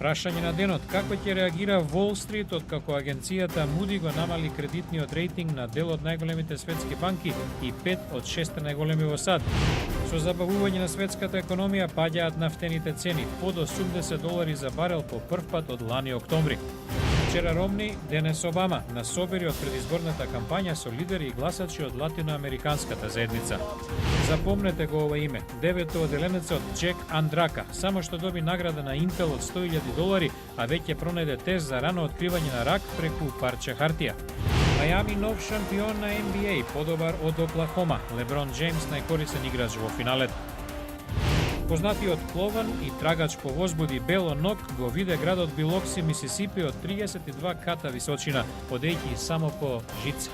Прашање на денот, како ќе реагира Wall Street откако агенцијата Moody го намали кредитниот рейтинг на дел од најголемите светски банки и 5 од 6 најголеми во САД. Со забавување на светската економија паѓаат нафтените цени под $80 за барел по прв пат од лани октомври. Вчера Ромни, денес Обама на собери од предизборната кампања со лидери и гласачи од латиноамериканската заедница. Запомнете го ова име, девето оделенецот Джек Андрака, само што доби награда на Intel од $100,000, а веќе пронајде тест за рано откривање на рак преку парче хартија. Мајами нов шампион на NBA, подобар од Оклахома, Леброн Джеймс најкорисен играч во финалет. Познатиот плован и трагач по возбуди Бело Нок го виде градот Билокси, Мисисипи од 32 ката височина, одејќи само по жици.